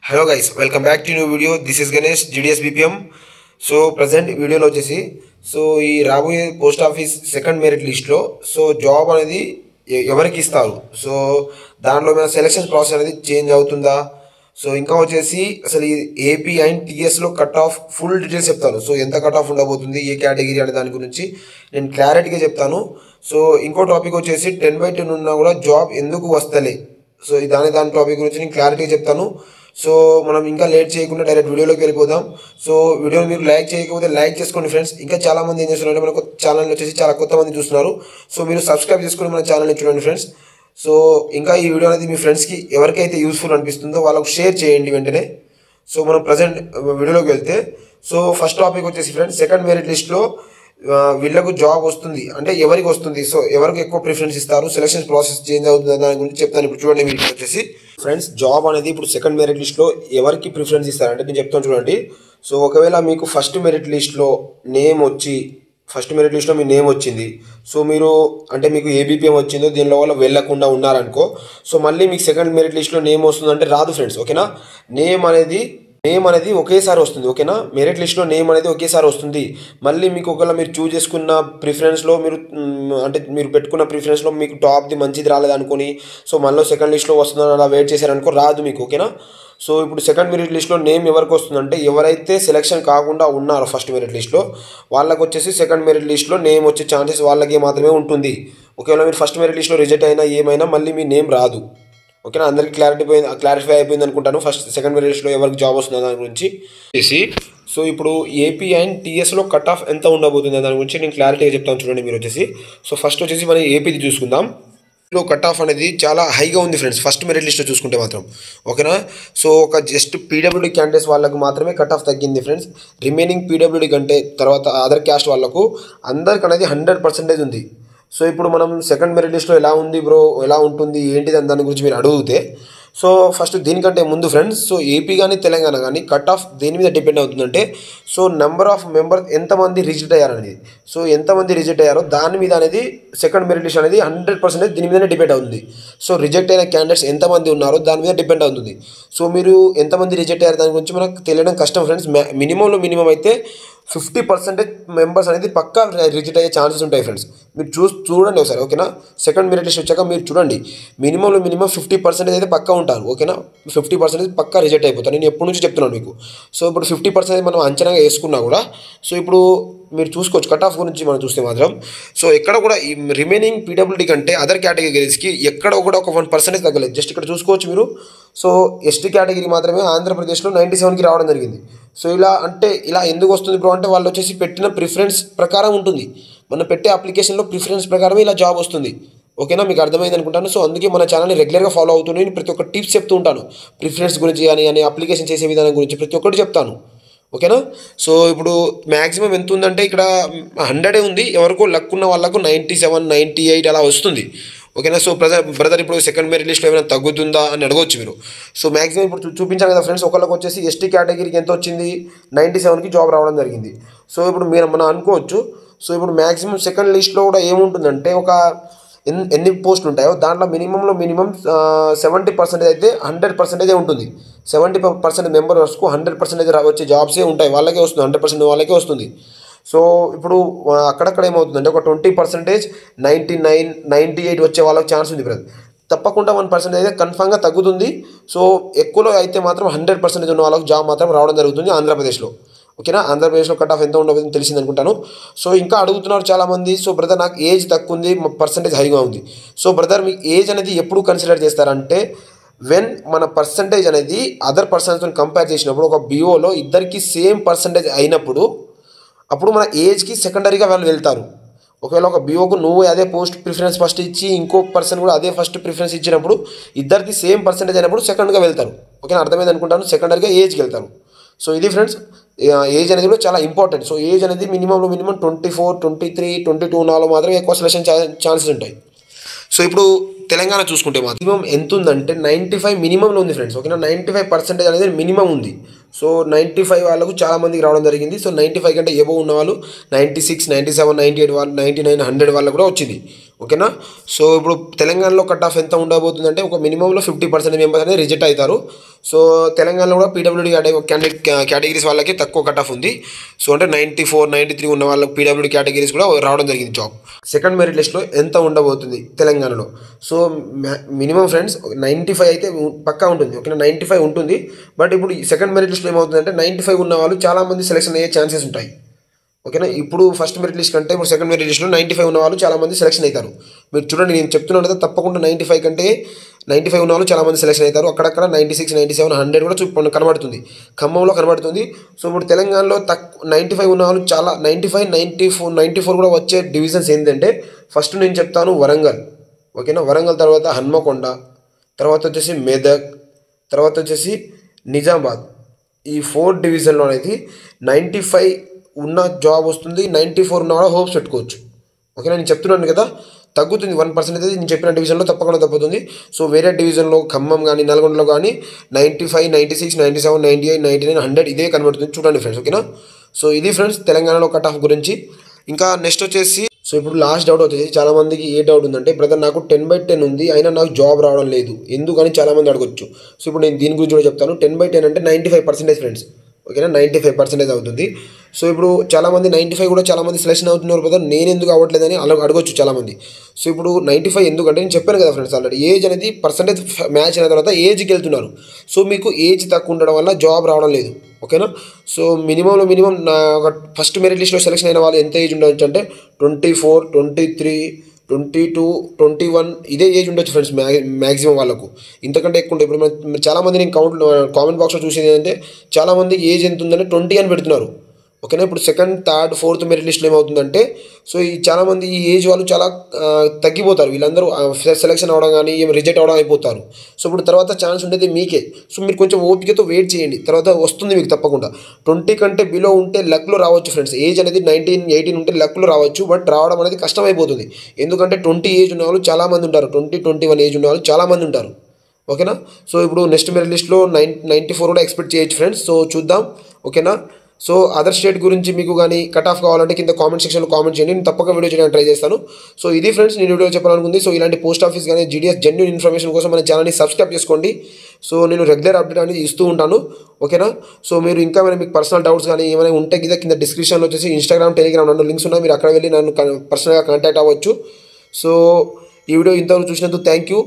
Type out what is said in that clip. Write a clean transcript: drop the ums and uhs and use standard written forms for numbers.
Hello guys, welcome back to new video. This is Ganesh, GDS BPM. So present వీడియోలో వచ్చేసి ఈ రాబోయే post office second merit లిస్ట్లో job అనేది ఎవరికి ఇస్తారు, దాంట్లో మన సెలక్షన్ ప్రాసెస్ అనేది చేంజ్ అవుతుందా, ఇంకా వచ్చేసి అసలు ఈ ఏపీ అండ్ టీఎస్లో కట్ ఆఫ్ ఫుల్ డీటెయిల్స్ చెప్తాను. ఎంత కట్ ఆఫ్ ఉండబోతుంది, ఏ కేటగిరీ అనే దాని గురించి నేను క్లారిటీగా చెప్తాను. ఇంకో టాపిక్ వచ్చేసి 10/10 ఉన్నా కూడా జాబ్ ఎందుకు వస్తలే, దాని టాపిక్ గురించి నేను క్లారిటీగా చెప్తాను. మనం ఇంకా లేట్ చేయకుండా డైరెక్ట్ వీడియోలోకి వెళ్ళిపోదాం. వీడియోని మీరు లైక్ చేయకపోతే లైక్ చేసుకోండి ఫ్రెండ్స్. ఇంకా చాలామంది ఏం చేస్తున్నారంటే మనకు ఛానల్ వచ్చేసి చాలా కొత్త మంది చూస్తున్నారు. మీరు సబ్స్క్రైబ్ చేసుకుని మన ఛానల్ని చూడండి ఫ్రెండ్స్. ఇంకా ఈ వీడియో అనేది మీ ఫ్రెండ్స్కి ఎవరికైతే యూస్ఫుల్ అనిపిస్తుందో వాళ్ళకు షేర్ చేయండి వెంటనే. మనం ప్రజెంట్ వీడియోలోకి వెళ్తే ఫస్ట్ టాపిక్ వచ్చేసి ఫ్రెండ్స్, సెకండ్ మెరిట్ లిస్ట్లో వీళ్ళకు జాబ్ వస్తుంది అంటే ఎవరికి వస్తుంది, ఎవరికి ఎక్కువ ప్రిఫరెన్స్ ఇస్తారు, సెలక్షన్ ప్రాసెస్ చేంజ్ అవుతుంది దాని గురించి చెప్తాను. ఇప్పుడు చూడండి, మీరు వచ్చేసి ఫ్రెండ్స్ జాబ్ అనేది ఇప్పుడు సెకండ్ మెరిట్ లిస్ట్లో ఎవరికి ప్రిఫరెన్స్ ఇస్తారంటే నేను చెప్తాను చూడండి. ఒకవేళ మీకు ఫస్ట్ మెరిట్ లిస్ట్లో మీ నేమ్ వచ్చింది, మీరు అంటే మీకు ఏబీపీఎం వచ్చిందో దీనిలో వల్ల వెళ్ళకుండా ఉన్నారనుకో, మళ్ళీ మీకు సెకండ్ మెరిట్ లిస్ట్లో నేమ్ వస్తుందంటే రాదు ఫ్రెండ్స్. ఓకేనా, నేమ్ అనేది ఒకేసారి వస్తుంది. ఓకేనా, మెరిట్ లిస్ట్లో నేమ్ అనేది ఒకేసారి వస్తుంది. మళ్ళీ మీకు ఒకవేళ మీరు చూజ్ చేసుకున్న ప్రిఫరెన్స్లో మీరు పెట్టుకున్న ప్రిఫరెన్స్లో మీకు టాప్ది మంచిది రాలేదనుకొని మళ్ళీ సెకండ్ లిస్ట్లో వస్తుందని అలా వెయిట్ చేశారనుకో రాదు మీకు. ఓకేనా, ఇప్పుడు సెకండ్ మెరిట్ లిస్ట్లో నేమ్ ఎవరికి వస్తుందంటే ఎవరైతే సెలెక్షన్ కాకుండా ఉన్నారో ఫస్ట్ మెరిట్ లిస్ట్లో వాళ్ళకి వచ్చేసి సెకండ్ మెరిట్ లిస్ట్లో నేమ్ వచ్చే ఛాన్సెస్ వాళ్ళకి మాత్రమే ఉంటుంది. ఒకవేళ మీరు ఫస్ట్ మెరిట్ లిస్ట్లో రిజెక్ట్ అయినా ఏమైనా మళ్ళీ మీ నేమ్ రాదు. ఓకేనా, అందరికీ క్లారిఫై అయిపోయింది అనుకుంటాను. సెకండ్ మెరిట్ లిస్ట్లో ఎవరికి జాబ్ వస్తుందో దాని గురించి ఇప్పుడు ఏపీ అండ్ టీఎస్లో కట్ ఆఫ్ ఎంత ఉండబోతుంది దాని గురించి నేను క్లారిటీగా చెప్తాను చూడండి. మీరు వచ్చేసి ఫస్ట్ వచ్చేసి మనం ఏపీది చూసుకుందాం. కట్ ఆఫ్ అనేది చాలా హైగా ఉంది ఫ్రెండ్స్ ఫస్ట్ మెరిట్ లిస్ట్లో చూసుకుంటే మాత్రం. ఓకేనా, ఒక జస్ట్ పీడబ్ల్యూడీ క్యాండిడేట్స్ వాళ్ళకు మాత్రమే కట్ ఆఫ్ తగ్గింది ఫ్రెండ్స్. రిమైనింగ్ పీడబ్ల్యూడీ కంటే తర్వాత అదర్ క్యాస్ట్ వాళ్ళకు అందరికి అనేది 100% ఉంది. ఇప్పుడు మనం సెకండ్ మెరిట్ లిస్ట్లో ఎలా ఉంది బ్రో, ఎలా ఉంటుంది ఏంటిది అని దాని గురించి మీరు అడిగితే ఫస్ట్ దీనికంటే ముందు ఫ్రెండ్స్ ఏపీ కానీ తెలంగాణ కానీ కట్ ఆఫ్ దేని మీద డిపెండ్ అవుతుందంటే నెంబర్ ఆఫ్ మెంబర్స్ ఎంతమంది రిజెక్ట్ అయ్యారనేది. ఎంతమంది రిజెక్ట్ అయ్యారో దాని మీద అనేది సెకండ్ మెరిట్ లిస్ట్ అనేది 100% దీని మీదనే డిపెండ్ అవుతుంది. రిజెక్ట్ అయిన క్యాండిడేట్స్ ఎంతమంది ఉన్నారో దాని మీద డిపెండ్ అవుతుంది. మీరు ఎంతమంది రిజెక్ట్ అయ్యారు దాని గురించి మనకు తెలియడం కష్టం ఫ్రెండ్స్. మినిమం అయితే 50% మెంబర్స్ అనేది పక్కా రిజెక్ట్ అయ్యే ఛాన్సెస్ ఉంటాయి ఫ్రెండ్స్. మీరు చూడండి ఒకసారి. ఓకేనా, సెకండ్ మెరిట్ లిస్ట్ వచ్చాక మీరు చూడండి, మినిమం 50% అయితే పక్కా ఉంటారు. ఓకేనా, 50% పక్కా రిజెక్ట్ అయిపోతారు. నేను ఎప్పటి నుంచి చెప్తున్నాను మీకు. ఇప్పుడు 50% మనం అంచనాగా వేసుకున్నా కూడా ఇప్పుడు మీరు చూసుకోవచ్చు కట్ ఆఫ్ గురించి మనం చూస్తే మాత్రం ఎక్కడ కూడా ఈ రిమైనింగ్ పీడబ్ల్యూడీ కంటే అదర్ కేటగిరీస్కి ఎక్కడ కూడా ఒక 1% తగ్గలేదు. జస్ట్ ఇక్కడ చూసుకోవచ్చు మీరు. ఎస్టీ కేటగిరీ మాత్రమే ఆంధ్రప్రదేశ్లో 97కి రావడం జరిగింది. ఇలా ఎందుకు వస్తుంది బ్రో అంటే వాళ్ళు వచ్చేసి పెట్టిన ప్రిఫరెన్స్ ప్రకారం ఉంటుంది. మనం పెట్టే అప్లికేషన్లో ప్రిఫరెన్స్ ప్రకారమే ఇలా జాబ్ వస్తుంది. ఓకేనా, మీకు అర్థమైంది అనుకుంటాను. అందుకే మన ఛానల్ని రెగ్యులర్గా ఫాలో అవుతూనే ప్రతి ఒక్క టిప్స్ చెప్తూ ఉంటాను. ప్రిఫరెన్స్ గురించి కానీ అప్లికేషన్ చేసే విధానం గురించి ప్రతి ఒక్కటి చెప్తాను. ఓకేనా, ఇప్పుడు మ్యాక్సిమం ఎంత ఉందంటే ఇక్కడ 100 ఉంది. ఎవరికో లక్ ఉన్న వాళ్ళకు 97, 98 అలా వస్తుంది. ఓకేనా, బ్రదర్ ఇప్పుడు సెకండ్ మెరిట్ లిస్ట్లో ఏమైనా తగ్గుతుందా అని అడగవచ్చు మీరు. మ్యాక్సిమం ఇప్పుడు చూపించాను కదా ఫ్రెండ్స్, ఒకళ్ళకి వచ్చేసి ఎస్టీ కేటగిరీకి ఎంత వచ్చింది, 97కి జాబ్ రావడం జరిగింది. ఇప్పుడు మనం అనుకోవచ్చు. ఇప్పుడు మ్యాక్సిమం సెకండ్ లిస్ట్లో కూడా ఏముంటుందంటే ఎన్ని పోస్టులు ఉంటాయో దాంట్లో మినిమం 70% అయితే 100% ఉంటుంది. 70% మెంబర్స్కు 100% వచ్చే జాబ్సే ఉంటాయి. వాళ్ళకే వస్తుంది, 100% వాళ్ళకే వస్తుంది. ఇప్పుడు అక్కడక్కడ ఏమవుతుందంటే ఒక 20%, 99, 98 వచ్చే వాళ్ళకి ఛాన్స్ ఉంది బ్రదర్. తప్పకుండా 1% అయితే కన్ఫామ్గా తగ్గుతుంది. ఎక్కువలో అయితే మాత్రం 100% ఉన్న వాళ్ళకి జాబ్ మాత్రం రావడం జరుగుతుంది ఆంధ్రప్రదేశ్లో. ఓకేనా, ఆంధ్రప్రదేశ్లో కట్ ఆఫ్ ఎంత ఉండబోతుందో తెలిసింది అనుకుంటాను. ఇంకా అడుగుతున్నారు చాలామంది, బ్రదర్ నాకు ఏజ్ తక్కువ ఉంది, పర్సంటేజ్ హైగా ఉంది. బ్రదర్ మీ ఏజ్ అనేది ఎప్పుడు కన్సిడర్ చేస్తారంటే వెన్ మన పర్సంటేజ్ అనేది అదర్ పర్సన్స్తో కంపేర్ చేసినప్పుడు ఒక బీఓలో ఇద్దరికి సేమ్ పర్సంటేజ్ అయినప్పుడు అప్పుడు మన ఏజ్కి సెకండరీగా వాళ్ళు వెళ్తారు. ఒకవేళ ఒక బీఓకు నువ్వు అదే పోస్ట్ ప్రిఫరెన్స్ ఫస్ట్ ఇచ్చి ఇంకో పర్సన్ కూడా అదే ఫస్ట్ ప్రిఫరెన్స్ ఇచ్చినప్పుడు ఇద్దరికి సేమ్ పర్సంటేజ్ అయినప్పుడు సెకండ్గా వెళ్తారు. ఓకేనా, అర్థమైంది అనుకుంటాను. సెకండరీగా ఏజ్కి వెళ్తారు. ఇది ఫ్రెండ్స్ ఏజ్ అనేది కూడా చాలా ఇంపార్టెంట్. ఏజ్ అనేది మినిమం 24, 23, 22 నాలో మాత్రమే ఎక్కువ సెలక్షన్ ఛాన్సెస్ ఉంటాయి. ఇప్పుడు తెలంగాణ చూసుకుంటే మాత్రం ఎంత ఉందంటే 95 మినిమంలో ఉంది ఫ్రెండ్స్. ఓకేనా, 95% అనేది మినిమం ఉంది. 95 వాళ్ళకు చాలా మందికి రావడం జరిగింది. 95 కంటే ఎబో ఉన్న వాళ్ళు 96, 97, 98 వాళ్ళు 99, 100 వాళ్ళకు కూడా వచ్చింది. ఓకేనా. సో ఇప్పుడు తెలంగాణలో కట్ ఆఫ్ ఎంత ఉండబోతుందంటే ఒక మినిమంలో 50% మెంబర్స్ అనేది రిజెక్ట్ అవుతారు. సో తెలంగాణలో కూడా పీడబ్ల్యూడీ కేటగిరీస్ వాళ్ళకి తక్కువ కట్ ఆఫ్ ఉంది. సో అంటే 94, 93 ఉన్న వాళ్ళకి పీడబ్ల్యూడీ కేటగిరీస్ కూడా రావడం జరిగింది జాబ్. సెకండ్ మెరిట్ లిస్ట్లో ఎంత ఉండబోతుంది తెలంగాణలో? సో మినిమం ఫ్రెండ్స్ 95 అయితే పక్కా ఉంటుంది. ఓకేనా, 95 ఉంటుంది. బట్ ఇప్పుడు సెకండ్ మెరిట్ లిస్ట్లో ఏమవుతుందంటే 95 ఉన్న వాళ్ళు చాలామంది సెలెక్షన్ అయ్యే ఛాన్సెస్ ఉంటాయి. ఓకేనా, ఇప్పుడు ఫస్ట్ మెరిట్ లిస్ట్ కంటే ఇప్పుడు సెకండ్ మెరిట్ లిస్ట్లో 95 ఉన్న వాళ్ళు చాలామంది సెలెక్షన్ అవుతారు. మీరు చూడండి, నేను చెప్తున్నాను కదా, తప్పకుండా 95 కంటే 95 ఉన్న వాళ్ళు చాలామంది సెలెక్షన్ అవుతారు. అక్కడక్కడ 96, 97, 100 కూడా కనబడుతుంది, ఖమ్మంలో కనబడుతుంది. సో ఇప్పుడు తెలంగాణలో 95 ఉన్న వాళ్ళు చాలా 95, 94 కూడా వచ్చే డివిజన్స్ ఏంటంటే ఫస్ట్ నేను చెప్తాను వరంగల్. ఓకేనా, వరంగల్ తర్వాత హన్మకొండ, తర్వాత వచ్చేసి మెదక్, తర్వాత వచ్చేసి నిజామాబాద్. ఈ 4 డివిజన్లో అనేది 95 ఉన్న జాబ్ వస్తుంది. 94 ఉన్న కూడా హోప్స్ పెట్టుకోవచ్చు. ఓకేనా, నేను చెప్తున్నాను కదా, తగ్గుతుంది 1% అయితే నేను చెప్పిన డివిజన్లో తప్పకుండా తగ్గుతుంది. సో వేరే డివిజన్లో ఖమ్మం కానీ నల్గొండలో కానీ 95, 96, 97, 98, 99, 100 ఇదే కనబడుతుంది. చూడండి ఫ్రెండ్స్. ఓకేనా, సో ఇది ఫ్రెండ్స్ తెలంగాణలో కట్ ఆఫ్ గురించి. ఇంకా నెక్స్ట్ వచ్చేసి సో ఇప్పుడు లాస్ట్ డౌట్ వచ్చేసి చాలామందికి ఏ డౌట్ ఉందంటే, బ్రదర్ నాకు 10/10 ఉంది అయినా నాకు జాబ్ రావడం లేదు ఎందుకని చాలామంది అడగొచ్చు. సో ఇప్పుడు నేను దీని గురించి కూడా చెప్తాను. 10/10 అంటే 95% ఫ్రెండ్స్. ఓకేనా, 95% అవుతుంది. సో ఇప్పుడు చాలామంది 95 కూడా చాలామంది సెలెక్షన్ అవుతున్నారు కదా, నేను ఎందుకు అవ్వట్లేదని అలా అడగొచ్చు చాలామంది. సో ఇప్పుడు 95 ఎందుకంటే నేను చెప్పాను కదా ఫ్రెండ్స్, ఆల్రెడీ ఏజ్ అనేది పర్సంటేజ్ మ్యాచ్ అయిన తర్వాత ఏజ్కి వెళ్తున్నారు. సో మీకు ఏజ్ తక్కువ ఉండడం వల్ల జాబ్ రావడం లేదు. ఓకేనా, సో మినిమం నా ఫస్ట్ మెరిట్ లిస్ట్లో సెలెక్షన్ అయిన వాళ్ళు ఎంత ఏజ్ ఉండవచ్చు అంటే 24, 23, 22, 21 ఇదే ఏజ్ ఉండొచ్చు ఫ్రెండ్స్ మ్యాక్సిమం వాళ్ళకు. ఇంతకంటే ఎక్కువ ఉంటుంది. ఇప్పుడు మీరు చాలామంది నేను కామెంట్ బాక్స్లో చూసేది ఏంటంటే చాలామంది ఏజ్ ఎంత ఉందంటే 20 అని పెడుతున్నారు. ఓకేనా, ఇప్పుడు సెకండ్, థర్డ్, ఫోర్త్ మెరిట్ లిస్ట్లో ఏమవుతుందంటే సో ఈ చాలామంది ఈ ఏజ్ వాళ్ళు చాలా తగ్గిపోతారు. వీళ్ళందరూ సెలెక్షన్ అవ్వడం కానీ రిజెక్ట్ అవ్వడం అయిపోతారు. సో ఇప్పుడు తర్వాత ఛాన్స్ ఉండేది మీకే. సో మీరు కొంచెం ఓపికతో వెయిట్ చేయండి, తర్వాత వస్తుంది మీకు తప్పకుండా. 20 కంటే బిలో ఉంటే లక్లో రావచ్చు ఫ్రెండ్స్. ఏజ్ అనేది 19, 18 ఉంటే లక్లో రావచ్చు. బట్ రావడం అనేది కష్టమైపోతుంది. ఎందుకంటే 20 ఏజ్ ఉన్న వాళ్ళు చాలామంది ఉంటారు, 20, 21 ఏజ్ ఉన్న వాళ్ళు చాలామంది ఉంటారు. ఓకేనా, సో ఇప్పుడు నెక్స్ట్ మెరిట్ లిస్ట్లో 94 కూడా ఎక్స్పెక్ట్ చేయొచ్చు ఫ్రెండ్స్. సో చూద్దాం. ఓకేనా, సో అదర్ స్టేట్ గురించి మీకు కానీ కట్ ఆఫ్ కావాలంటే కింద కామెంట్ సెక్షన్లో కామెంట్ చేయండి, నేను తప్పక వీడియో చేయడానికి ట్రై చేస్తాను. సో ఇది ఫ్రెండ్స్ నేను వీడియో చెప్పాలనుకుంది. సో ఇలాంటి పోస్ట్ ఆఫీస్ కానీ జీడిఎస్ జెన్యూన్ ఇన్ఫర్మేషన్ కోసం మన ఛానల్ని సబ్స్క్రైబ్ చేసుకోండి. సో నేను రెగ్యులర్ అప్డేట్ అనేది ఇస్తూ ఉంటాను. ఓకేనా, సో మీరు ఇంకా మీకు పర్సనల్ డౌట్స్ కానీ ఏమైనా ఉంటే కింద డిస్క్రిప్షన్లో వచ్చేసి ఇన్స్టాగ్రామ్, టెలిగ్రామ్ 2 లింక్స్ ఉన్నాయి. మీరు అక్కడ వెళ్ళి నన్ను పర్సనల్గా కాంటాక్ట్ అవ్వచ్చు. సో ఈ వీడియో ఇంతవరకు చూసినందుకు థ్యాంక్ యూ.